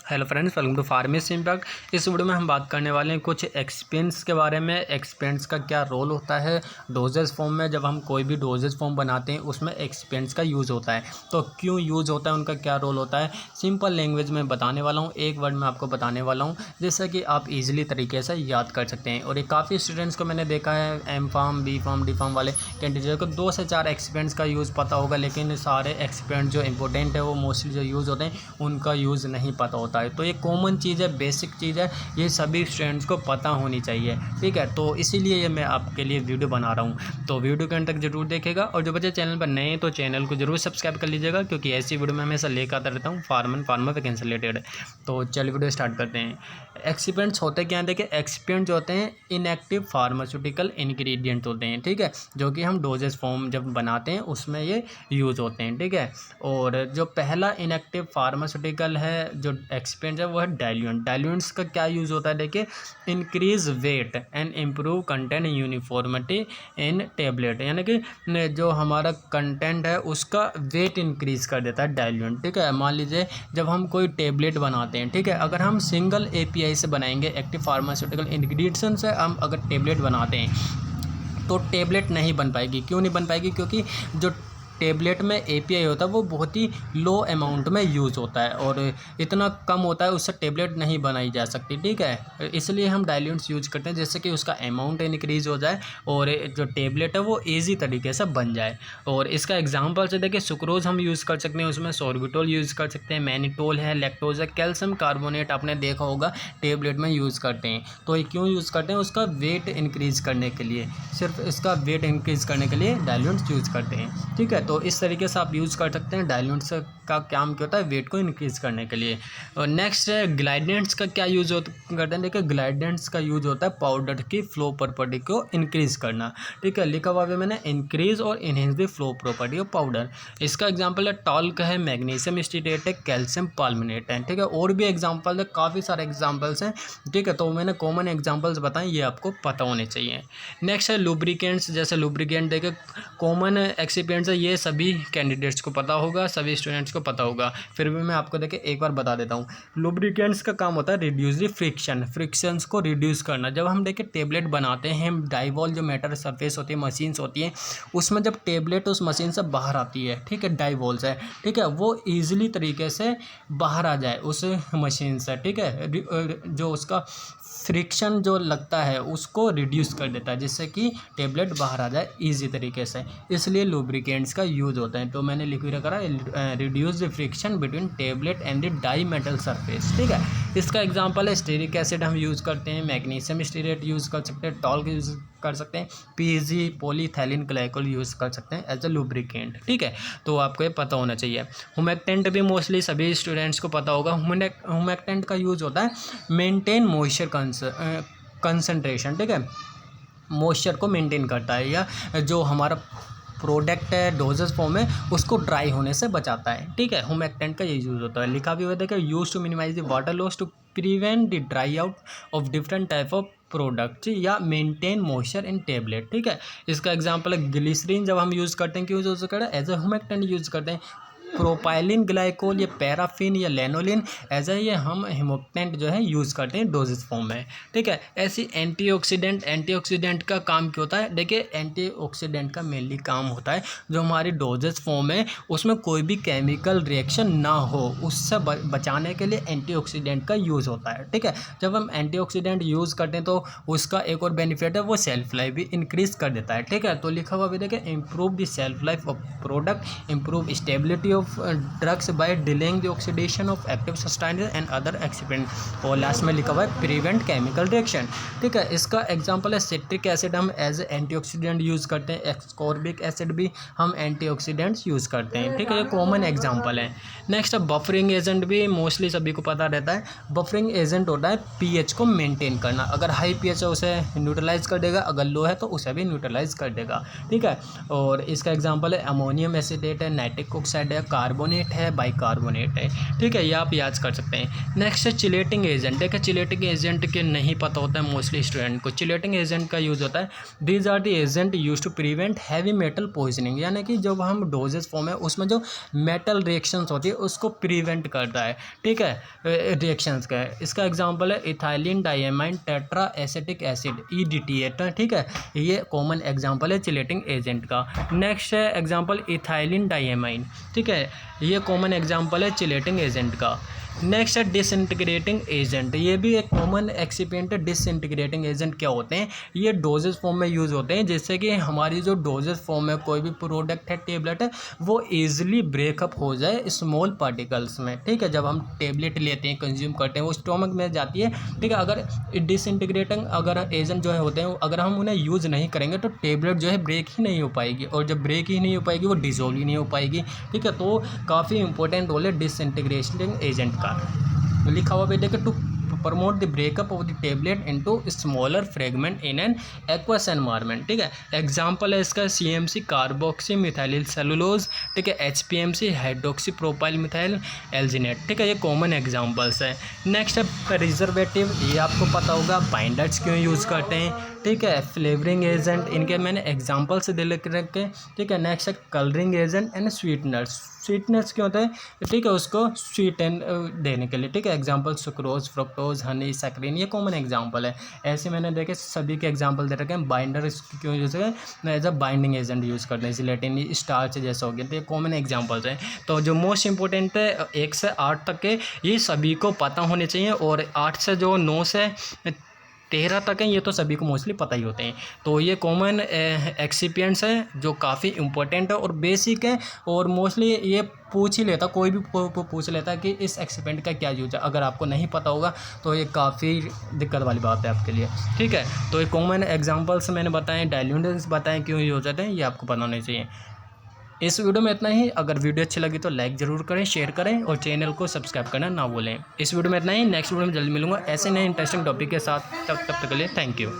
Hello friends, welcome to pharmacy impact. इस video में हम बात करने वाले हैं कुछ एक्सपेंट्स के बारे में। एक्सपेंट्स का क्या रोल होता है डोजेज फॉर्म में। जब हम कोई भी डोजेज फॉर्म बनाते हैं उसमें एक्सपेंट्स का यूज़ होता है, तो क्यों यूज़ होता है, उनका क्या रोल होता है, सिंपल लैंग्वेज में बताने वाला हूँ। एक वर्ड में आपको बताने वाला हूँ जैसा कि आप ईजिली तरीके से याद कर सकते हैं। और ये काफ़ी स्टूडेंट्स को मैंने देखा है, M pharm, B pharm, D pharm वाले कैंडिडेट को 2 से 4 एक्सपेंट्स का यूज़ पता होगा, लेकिन सारे एक्सपेंट जो इंपॉर्टेंट है वो मोस्टली जो यूज़ होते हैं उनका यूज़ नहीं पता होता है। तो ये कॉमन चीज़ है, बेसिक चीज़ है, ये सभी स्टूडेंट्स को पता होनी चाहिए। ठीक है, तो इसीलिए ये मैं आपके लिए वीडियो बना रहा हूँ। तो वीडियो के अंत तक जरूर देखेगा, और जो बच्चे चैनल पर नए हैं तो चैनल को जरूर सब्सक्राइब कर लीजिएगा, क्योंकि ऐसी वीडियो मैं हमेशा लेकर आता रहता हूँ फार्मा वैकेंसी रिलेटेड। तो चलिए वीडियो स्टार्ट करते हैं। एक्सिपेंट्स होते क्या हैं, देखिए एक्सिपेंट जो होते हैं इनएक्टिव फार्मास्यूटिकल इंग्रेडिएंट होते हैं। ठीक है, जो कि हम डोजेज फॉर्म जब बनाते हैं उसमें ये यूज़ होते हैं। ठीक है, और जो पहला इनएक्टिव फार्मास्यूटिकल है जो एक्सिपेंट है वो है डाइल्यूएंट। डाइल्यूएंट्स का क्या यूज़ होता है, देखिए increase weight and improve content uniformity in tablet, यानी कि जो हमारा कंटेंट है उसका वेट इंक्रीज कर देता है डाइल्यूएंट। ठीक है, मान लीजिए जब हम कोई टेबलेट बनाते हैं, ठीक है, अगर हम सिंगल एपीआई से बनाएंगे, एक्टिव फार्मास्यूटिकल इंग्रेडिएंट्स से हम अगर टेबलेट बनाते हैं तो टेबलेट नहीं बन पाएगी। क्यों नहीं बन पाएगी? क्योंकि जो टेबलेट में एपीआई होता है वो बहुत ही लो अमाउंट में यूज़ होता है और इतना कम होता है, उससे टेबलेट नहीं बनाई जा सकती। ठीक है, इसलिए हम डाइल्यूएंट्स यूज करते हैं, जैसे कि उसका अमाउंट इंक्रीज़ हो जाए और जो टेबलेट है वो ईजी तरीके से बन जाए। और इसका एग्जांपल से देखिए सुक्रोज हम यूज़ कर सकते हैं, उसमें सोर्बिटोल यूज़ कर सकते हैं, मैनिटोल है, लैक्टोज है, कैल्शियम कार्बोनेट आपने देखा होगा टेबलेट में यूज़ करते हैं। तो ये क्यों यूज़ करते हैं? उसका वेट इंक्रीज़ करने के लिए, सिर्फ इसका वेट इंक्रीज़ करने के लिए डाइल्यूएंट्स यूज़ करते हैं। ठीक है, तो इस तरीके से आप यूज़ कर सकते हैं। डाइल्यूएंट्स का काम क्या होता है? वेट को इंक्रीज़ करने के लिए। और नेक्स्ट है ग्लाइडेंट्स का क्या यूज़ करते हैं। देखिए ग्लाइडेंट्स का यूज़ होता है पाउडर की फ्लो प्रॉपर्टी को इंक्रीज़ करना। ठीक है, लिखा हुआ है मैंने इंक्रीज़ और enhance the flow property of powder. इसका एग्जाम्पल है टॉल्क है, मैग्नीशियम स्टीरेट है, कैल्शियम पाल्मिनेट है। ठीक है, और भी एग्जाम्पल है, काफ़ी सारे एग्जाम्पल्स हैं। ठीक है, तो मैंने कॉमन एग्जाम्पल्स बताएं, ये आपको पता होने चाहिए। नेक्स्ट है लुब्रिकेंट्स। जैसे लुब्रिकेंट देखिए कॉमन एक्सिपिएंट्स है, ये सभी कैंडिडेट्स को पता होगा, सभी स्टूडेंट्स को पता होगा, फिर भी मैं आपको देखिए एक बार बता देता हूँ। लुब्रिकेंट्स का काम होता है रिड्यूस द फ्रिक्शंस को रिड्यूस करना। जब हम देखिए टेबलेट बनाते हैं, डाइवॉल जो मेटल सरफेस होती है, मशीन्स होती हैं, उसमें जब टेबलेट उस मशीन से बाहर आती है, ठीक है, डाइवॉल से, ठीक है, वो ईजिली तरीके से बाहर आ जाए उस मशीन से। ठीक है, जो उसका फ्रिक्शन जो लगता है उसको रिड्यूस कर देता है, जिससे कि टेबलेट बाहर आ जाए इजी तरीके से, इसलिए लुब्रिकेंट्स का यूज़ होता है। तो मैंने लिख रखा है reduce the friction between tablet and the die metal surface. ठीक है, इसका एग्जांपल है स्टेरिक एसिड हम यूज़ करते हैं, मैग्नीशियम स्टीरेट यूज़ कर सकते हैं, टॉल्क यूज़ कर सकते हैं, पीजी पॉलीथैलिन ग्लाइकोल यूज़ कर सकते हैं एज ए लुब्रिकेंट। ठीक है, तो आपको ये पता होना चाहिए। हुमेक्टेंट भी मोस्टली सभी स्टूडेंट्स को पता होगा। हुमेक्टेंट का यूज़ होता है मेंटेन मॉइस्चर कंसंट्रेशन। ठीक है, मॉइस्चर को मेंटेन करता है, या जो हमारा प्रोडक्ट है डोजेज फॉर्म में उसको ड्राई होने से बचाता है। ठीक है, हुमेक्टेंट का ये यूज़ होता है। लिखा भी हुआ देखिए use to minimise the water loss to prevent the dry out of different type of product या मेंटेन मॉइस्चर इन टेबलेट। ठीक है, इसका एग्जांपल है ग्लिसरीन। जब हम यूज़ करते हैं क्यों यूज़ करते हैं? एज ए हुमेक्टेंट यूज़ करते हैं। प्रोपाइलिन ग्लाइकोल या पैराफिन या लेनोलिन ऐसा ये हम हुमेक्टेंट जो है यूज़ करते हैं डोजेज फॉर्म में। ठीक है, ऐसी एंटीऑक्सीडेंट का काम क्या होता है? देखिए एंटीऑक्सीडेंट का मेनली काम होता है जो हमारी डोजेज फॉर्म है उसमें कोई भी केमिकल रिएक्शन ना हो, उससे बचाने के लिए एंटीऑक्सीडेंट का यूज़ होता है। ठीक है, जब हम एंटीऑक्सीडेंट यूज़ करते हैं तो उसका एक और बेनिफिट है, वो सेल्फ लाइफ भी इंक्रीज़ कर देता है। ठीक है, तो लिखा हुआ भी देखिए improve the shelf life of product, improve stability drugs by delaying the oxidation of active substances and other excipient, और लास्ट में लिखा हुआ है प्रिवेंट केमिकल रिएक्शन। ठीक है, इसका एग्जांपल है सिट्रिक एसिड हम एज एंटीऑक्सीडेंट यूज़ करते हैं, एस्कॉर्बिक एसिड भी हम एंटीऑक्सीडेंट्स यूज़ करते हैं। ठीक है, ये कॉमन एग्जांपल है। नेक्स्ट बफरिंग एजेंट भी मोस्टली सभी को पता रहता है। बफरिंग एजेंट होता है पीएच को मेंटेन करना। अगर हाई पीएच है उसे न्यूट्रलाइज कर देगा, अगर लो है तो उसे भी न्यूट्रलाइज कर देगा। ठीक है, और इसका एग्जांपल है अमोनियम एसिडेट है, नाइट्रिक ऑक्साइड है, कार्बोनेट है, बाइकार्बोनेट है, ठीक है, ये आप याद कर सकते हैं। नेक्स्ट है चिलेटिंग एजेंट। देखिए चिलेटिंग एजेंट के नहीं पता होता है मोस्टली स्टूडेंट को। चिलेटिंग एजेंट का यूज़ होता है, these are the agent use to prevent heavy metal poisoning, यानी कि जब हम डोजेस फॉर्म है उसमें जो मेटल रिएक्शंस होती है उसको प्रिवेंट करता है, ठीक है, रिएक्शंस का। इसका एग्जांपल है ethylene diamine tetra acetic acid EDTA, ठीक है, ये कॉमन एग्जांपल है चिलेटिंग एजेंट का। नेक्स्ट है एग्जांपल इथाइलिन डाइएमाइन, ठीक है, ये कॉमन एग्जांपल है चिलेटिंग एजेंट का। नेक्स्ट है डिसइंटीग्रेटिंग एजेंट, ये भी एक कॉमन एक्सिपिएंट है। डिसइंटीग्रेटिंग एजेंट क्या होते हैं, ये डोजेस फॉर्म में यूज़ होते हैं, जिससे कि हमारी जो डोजेस फॉर्म में कोई भी प्रोडक्ट है, टेबलेट है, वो ईजिली ब्रेकअप हो जाए स्मॉल पार्टिकल्स में, ठीक है। जब हम टेबलेट लेते हैं, कंज्यूम करते हैं, वो स्टोमक में जाती है, ठीक है। अगर डिसइंटीग्रेटिंग अगर एजेंट जो है होते हैं, अगर हम उन्हें यूज़ नहीं करेंगे तो टेबलेट जो है ब्रेक ही नहीं हो पाएगी, और जब ब्रेक ही नहीं हो पाएगी वो डिजोल्व ही नहीं हो पाएगी, ठीक है। तो काफ़ी इंपॉर्टेंट रोल है डिसइंटीग्रेटिंग एजेंट का। लिखा हुआ भी देखे to promote the breakup of the tablet into smaller fragment in an aqueous environment, ठीक है। एग्जांपल है इसका CMC कार्बोक्सी मिथाइल सेलुलोज, ठीक है, HPMC hydroxy propyl methyl alginate, ठीक है, ये कॉमन एग्जांपल्स है। नेक्स्ट है प्रिजर्वेटिव, ये आपको पता होगा बाइंडर्स क्यों यूज़ करते हैं, ठीक है। फ्लेवरिंग एजेंट, इनके मैंने एग्जांपल्स दे रखे, ठीक है। नेक्स्ट है colouring agent and sweeteners. Sweeteners क्यों होता है, ठीक है, उसको स्वीटन देने के लिए, ठीक है। Example sucrose, fructose, Honey, saccharin, ये कॉमन एग्जांपल है। ऐसे मैंने देखे सभी के एग्जांपल दे रखे हैं। बाइंडर क्यों यूज़ है, as a binding agent use करते हैं, जिलेटिन स्टार्च जैसा हो गया, तो ये कॉमन एग्जांपल्स हैं। तो जो मोस्ट इंपॉर्टेंट है 1 से 8 तक के, ये सभी को पता होने चाहिए, और 8 से जो 9 से 13 तक हैं, ये तो सभी को मोस्टली पता ही होते हैं। तो ये कॉमन एक्सिपिएंट्स हैं जो काफ़ी इंपॉर्टेंट है और बेसिक है, और मोस्टली ये पूछ ही लेता, कोई भी पूछ लेता कि इस एक्सिपिएंट का क्या यूज है। अगर आपको नहीं पता होगा तो ये काफ़ी दिक्कत वाली बात है आपके लिए, ठीक है। तो ये कॉमन एग्जांपल्स मैंने बताएं, डाइल्यूएंट्स बताएं क्यों यूज होते हैं, ये आपको पता होना चाहिए। इस वीडियो में इतना ही। अगर वीडियो अच्छी लगी तो लाइक ज़रूर करें, शेयर करें, और चैनल को सब्सक्राइब करना ना भूलें। इस वीडियो में इतना ही। नेक्स्ट वीडियो में जल्दी मिलूंगा ऐसे नए इंटरेस्टिंग टॉपिक के साथ। तब तक के लिए थैंक यू।